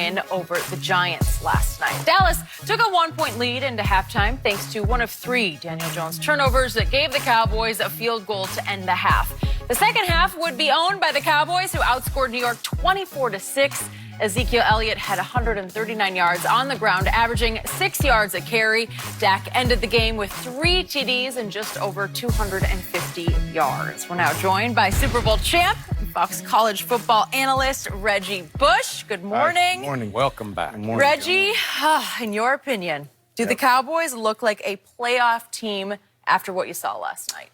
win over the Giants last night. Dallas took a 1-point lead into halftime thanks to one of 3 Daniel Jones turnovers that gave the Cowboys a field goal to end the half. The second half would be owned by the Cowboys, who outscored New York 24-6. Ezekiel Elliott had 139 yards on the ground, averaging 6 yards a carry. Dak ended the game with 3 TDs and just over 250 yards. We're now joined by Super Bowl champ and Fox College football analyst Reggie Bush. Good morning. Good morning. Welcome back. Good morning, Reggie, in your opinion, do the Cowboys look like a playoff team after what you saw last night?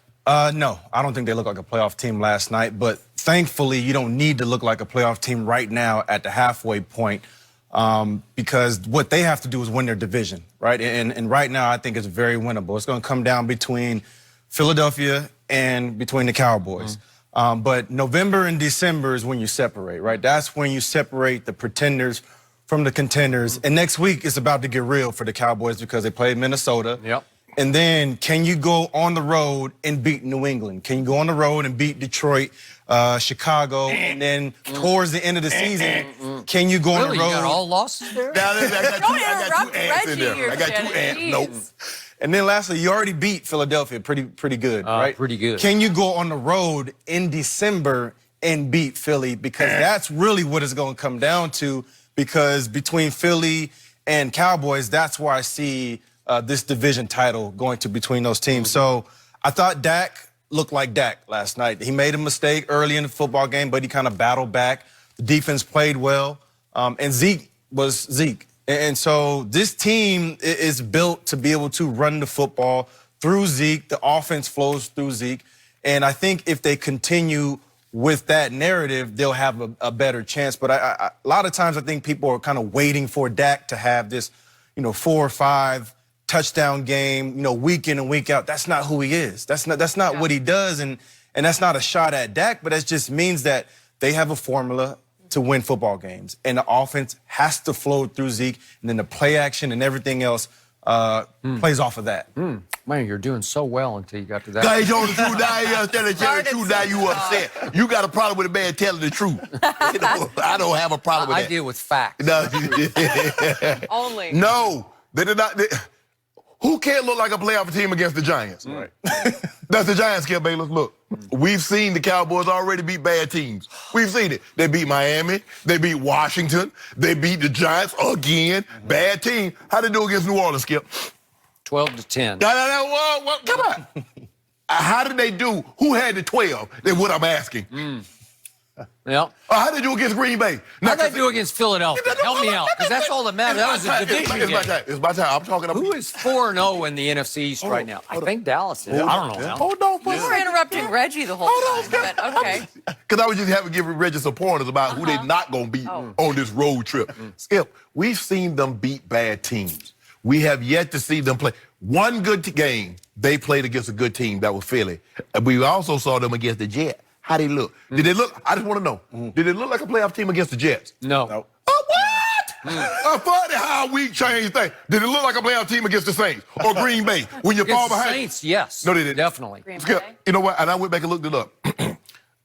No, I don't think they look like a playoff team last night, but thankfully you don't need to look like a playoff team right now at the halfway point because what they have to do is win their division, right? And right now I think it's very winnable. It's going to come down between Philadelphia and between the Cowboys. But November and December is when you separate, right? That's when you separate the pretenders from the contenders. And next week it's about to get real for the Cowboys because they play Minnesota. Yep. And then can you go on the road and beat New England? Can you go on the road and beat Detroit, Chicago, and then towards the end of the season, can you go on the road? You got all losses there? I got two ants in there. Reggie I got two here, ants. Shannon. Nope. And then lastly, you already beat Philadelphia pretty good, right? Pretty good. Can you go on the road in December and beat Philly? Because that's really what it's going to come down to, because between Philly and Cowboys, that's where I see this division title going to between those teams. So I thought Dak looked like Dak last night. He made a mistake early in the football game, but he kind of battled back. The defense played well. And Zeke was Zeke. And so this team is built to be able to run the football through Zeke. The offense flows through Zeke. And I think if they continue with that narrative, they'll have a better chance. But a lot of times I think people are kind of waiting for Dak to have this, 4 or 5 touchdown game, week in and week out. That's not who he is. That's not what he does. And that's not a shot at Dak, but that just means that they have a formula to win football games. And the offense has to flow through Zeke, and then the play action and everything else plays off of that. Man, you're doing so well until you got to that. Now you told the truth. Now you telling the truth. Now you upset. You got a problem with a man telling the truth. I don't have a problem with that. I deal with facts. No. Only. No, they did not. Who can't look like a playoff team against the Giants? Right. That's the Giants, Skip Bayless. Look, we've seen the Cowboys already beat bad teams. We've seen it. They beat Miami. They beat Washington. They beat the Giants again. Bad team. How they do against New Orleans, Skip? 12-10. No, come on. How did they do? Who had the 12? That's what I'm asking. Yep. How did they do against Green Bay? How did they do against Philadelphia? Help me out, because that's all that matters. That was a division game. It's my time. I'm talking about. Who is 4-0 in the NFC East right now? I think Dallas is. I don't know now. Hold on, You were interrupting Reggie the whole time, but okay. Because I was just having to give Reggie some pointers about who they're not going to beat on this road trip. Skip, we've seen them beat bad teams. We have yet to see them play. One good game, they played against a good team, that was Philly. And we also saw them against the Jets. How they look? Did they look? I just want to know. Did it look like a playoff team against the Jets? No. Oh, what? Funny how we change things. Did it look like a playoff team against the Saints or Green Bay when you fall Against the behind? Saints, yes. No, they didn't. Definitely. Green Skip, Bay. you know what? And I went back and looked it up.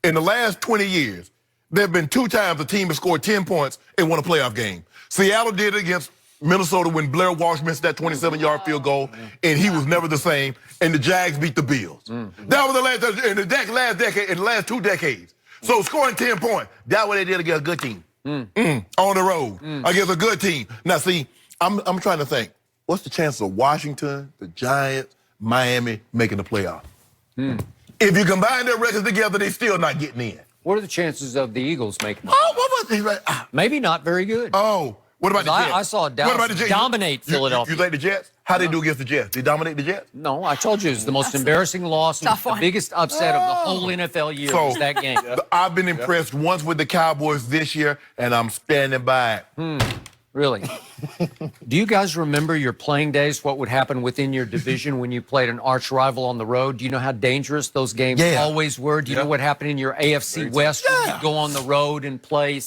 In the last 20 years, there have been 2 times a team has scored 10 points and won a playoff game. Seattle did it against Minnesota when Blair Walsh missed that 27-yard field goal, and he was never the same. And the Jags beat the Bills. That was the last in the last decade, in the last 2 decades. So scoring 10 points, that's what they did against a good team. On the road against a good team. Now, see, I'm trying to think. What's the chances of Washington, the Giants, Miami making the playoff? If you combine their records together, they're still not getting in. What are the chances of the Eagles making it? Oh, what was he right? Maybe not very good. Oh, what about the Jets? I saw Dallas dominate Philadelphia. You think the Jets? How they do against the Jets? They dominate the Jets? No, I told you it was the most embarrassing loss, the biggest upset of the whole NFL year was that game. I've been impressed once with the Cowboys this year, and I'm standing by it. Really? Do you guys remember your playing days, what would happen within your division when you played an arch rival on the road? Do you know how dangerous those games always were? Do you know what happened in your AFC West when you go on the road and play?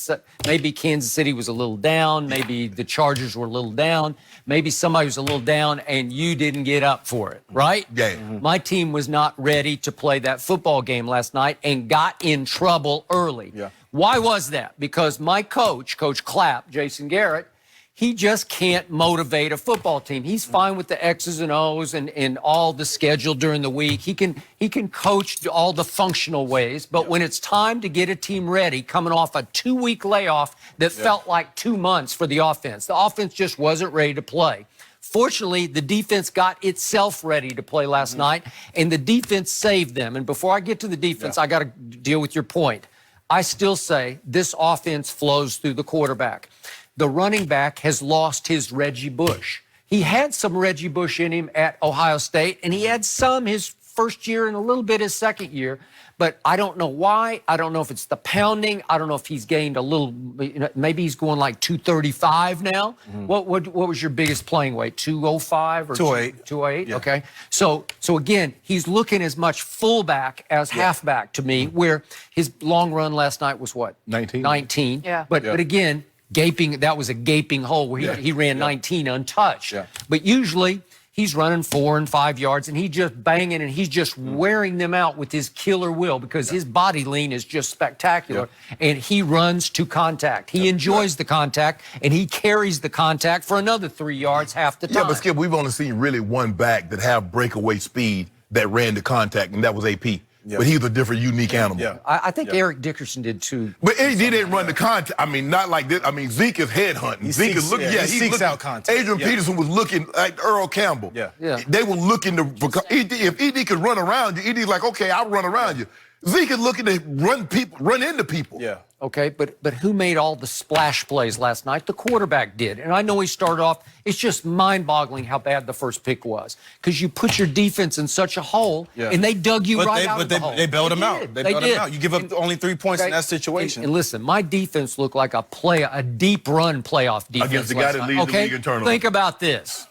Maybe Kansas City was a little down. Maybe the Chargers were a little down. Maybe somebody was a little down and you didn't get up for it, right? Yeah. My team was not ready to play that football game last night and got in trouble early. Why was that? Because my coach, Coach Clapp, Jason Garrett, he just can't motivate a football team. He's fine with the X's and O's and all the schedule during the week. He can coach all the functional ways, but when it's time to get a team ready, coming off a 2-week layoff that felt like 2 months for the offense just wasn't ready to play. Fortunately, the defense got itself ready to play last night, and the defense saved them. And before I get to the defense, I got to deal with your point. I still say this offense flows through the quarterback. The running back has lost his Reggie Bush. He had some Reggie Bush in him at Ohio State, and he had some his first year and a little bit his second year. But I don't know why. I don't know if it's the pounding. I don't know if he's gained a little. Maybe he's going like 235 now. What was your biggest playing weight? 205 or 208? 208. Yeah. Okay. So again, he's looking as much fullback as halfback to me. Where his long run last night was what? 19. 19. Yeah. But again, gaping. That was a gaping hole where he ran 19 untouched. Yeah. But usually he's running 4 and 5 yards, and he's just banging, and he's just wearing them out with his killer will because his body lean is just spectacular, and he runs to contact. He enjoys the contact, and he carries the contact for another 3 yards half the time. Yeah, but Skip, we've only seen really one back that have breakaway speed that ran to contact, and that was AP. But he's a different, unique animal. Yeah. I think Eric Dickerson did too. But he didn't run the contact. I mean, not like this. I mean, Zeke is head hunting. Zeke is looking. he seeks out contact. Adrian Peterson was looking like Earl Campbell. Yeah. They were looking to. If ED could run around you, ED's like, okay, I'll run around you. Zeke is looking to run into people. Yeah. Okay, but who made all the splash plays last night? The quarterback did. And I know he started off, it's just mind-boggling how bad the first pick was. Because you put your defense in such a hole, and they dug you out of the hole. They bailed him out. They bailed him out. You give up only 3 points in that situation. And listen, my defense looked like a deep run playoff defense Against the guy that leads the league in turnovers. Think about this.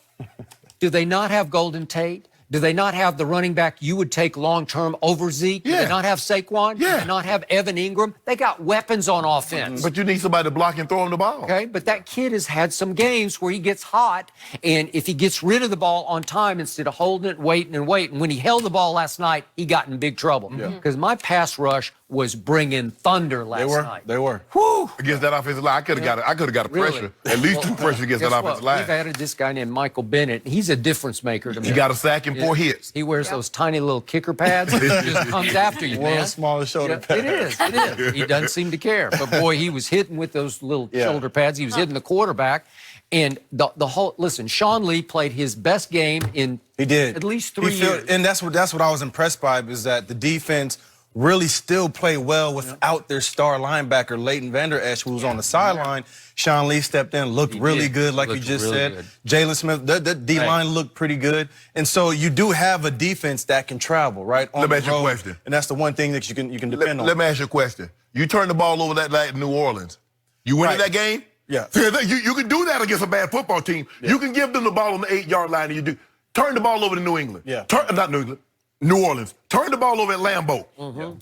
Do they not have Golden Tate? Do they not have the running back you would take long-term over Zeke? Do they not have Saquon? Do they not have Evan Ingram? They got weapons on offense. But you need somebody to block and throw him the ball. Okay, but that kid has had some games where he gets hot, and if he gets rid of the ball on time instead of holding it, waiting, and when he held the ball last night, he got in big trouble. Because my pass rush was bringing thunder last night. They were. Whew. Against that offensive line, I could have got a pressure. At least 2 pressures against that offensive line. We've added this guy named Michael Bennett. He's a difference maker to me. He got a sack and 4 hits. He wears those tiny little kicker pads. It just comes after you, man. World's smallest shoulder pad. It is. He doesn't seem to care. But boy, he was hitting with those little shoulder pads. He was hitting the quarterback. And the whole, listen, Sean Lee played his best game in at least 3 years. And that's what I was impressed by, is that the defense really still play well without their star linebacker, Leighton Vander Esch, who was on the sideline. Sean Lee stepped in, looked really good, like you just said. Jalen Smith, the D-line looked pretty good. And so you do have a defense that can travel, right? Let me ask you a question. And that's the one thing that you can depend on. Let me ask you a question. You turned the ball over that night in New Orleans. You winning that game? Yeah. You can do that against a bad football team. Yeah. You can give them the ball on the 8-yard line, and you do. Turn the ball over to New England. Yeah. Not New England. New Orleans. Turn the ball over at Lambeau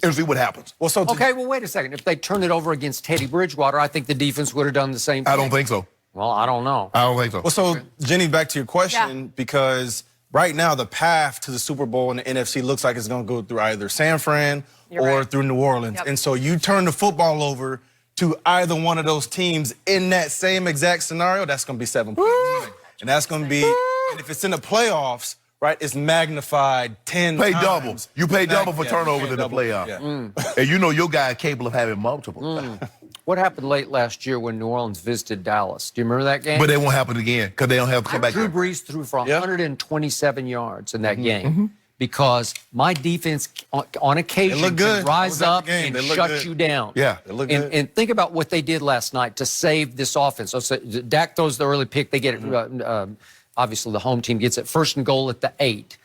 and see what happens. Well, well, wait a second. If they turn it over against Teddy Bridgewater, I think the defense would have done the same thing. I don't think so. Well, I don't know. I don't think so. Well, so, Jenny, back to your question, because right now the path to the Super Bowl in the NFC looks like it's going to go through either San Fran or through New Orleans. And so you turn the football over to either one of those teams in that same exact scenario, that's going to be 7 points. And that's going to be, and if it's in the playoffs, right, it's magnified 10 Pay times. double. You pay double for turnovers in the playoffs. Yeah. And you know your guy is capable of having multiple. What happened late last year when New Orleans visited Dallas? Do you remember that game? But it won't happen again because they don't have to come back. Drew Brees threw for 127 yards in that game because my defense on occasion can rise up and shut you down. Yeah. And think about what they did last night to save this offense. So Dak throws the early pick. They get it. Obviously, the home team gets it 1st and goal at the 8.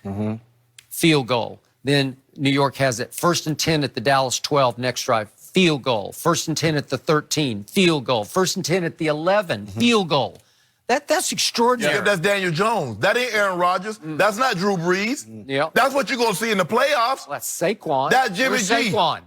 Field goal. Then New York has it 1st and 10 at the Dallas 12. Next drive, field goal. 1st and 10 at the 13. Field goal. 1st and 10 at the 11. Field goal. That's extraordinary. Yeah, that's Daniel Jones. That ain't Aaron Rodgers. That's not Drew Brees. That's what you're going to see in the playoffs. Well, that's Saquon. That's Jimmy G. Saquon.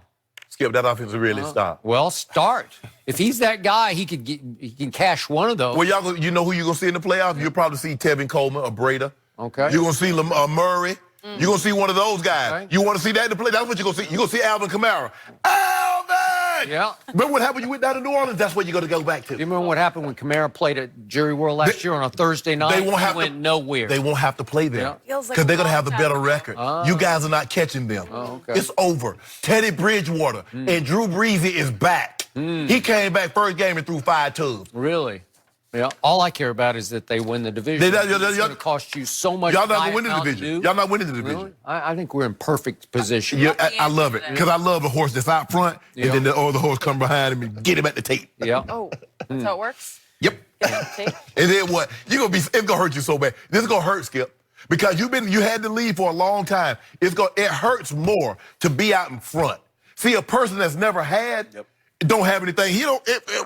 Skip, that offense is really stop. Well, start. If he's that guy, he can cash one of those. Well, you know who you're going to see in the playoffs? You'll probably see Tevin Coleman or Breda. Okay. You're going to see Murray. You're going to see one of those guys. You want to see that in the play? That's what you're going to see. You're going to see Alvin Kamara. Alvin! back. Yeah. Remember what happened when you went down to New Orleans? That's what you're going to go back to. Do you remember what happened when Kamara played at Jerry World last year on a Thursday night? They won't have went nowhere. They won't have to play there Yeah. because they're going to have the better record. You guys are not catching them. Oh, okay. It's over. Teddy Bridgewater and Drew Brees is back. He came back first game and threw 5 tubs. Really? Yeah. All I care about is that they win the division. It's going to cost you so much. Y'all not going to win the division. Y'all not winning the division. Really? I think we're in perfect position. Yeah, I love it because I love a horse that's out front and then the other horse come behind him and get him at the tape. Yeah. Oh, that's how it works? Yep. Tape? And then what? It's gonna hurt you so bad. This is gonna hurt, Skip, because you had to leave for a long time. It hurts more to be out in front. See, a person that's never had. Don't have anything.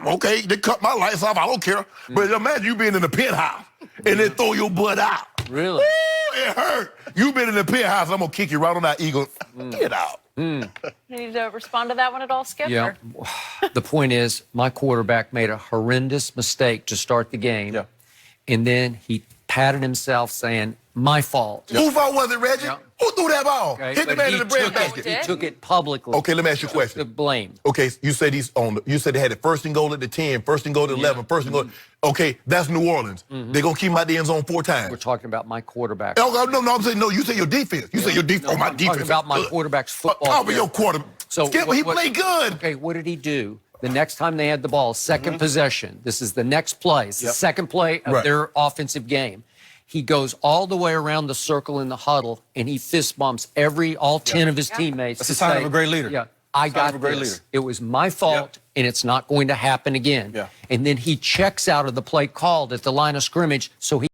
Okay, they cut my lights off. I don't care. But imagine you being in the penthouse and they throw your butt out. Really? Woo, it hurt. You been in the penthouse. I'm gonna kick you right on that eagle. Get out. You need to respond to that one at all, Skip? Yeah. The point is, my quarterback made a horrendous mistake to start the game. Yeah. And then he patted himself saying, my fault. Whose fault was it, Reggie? Yeah. Who threw that ball? Okay, Hit the but man he in the bread took basket. He took it publicly. Okay, let me ask you a The question. blame. Okay, you said you said they had it first and goal at the 10, first and goal at 11, first and goal. Okay, that's New Orleans. They're going to keep him out the end zone 4 times. We're talking about my quarterback. Oh, no, I'm saying, no, you say your defense. You say your defense. No, My I'm defense. talking about my quarterback's football. Oh, but your quarterback. So Skip, he played good. Okay, what did he do? The next time they had the ball, second possession. This is the next play. It's the second play of their offensive game. He goes all the way around the circle in the huddle, and he fist bumps all 10 of his teammates. That's a sign of a great leader. Yeah, I got of a great this. leader. It was my fault, and it's not going to happen again. Yeah. And then he checks out of the play called at the line of scrimmage, so he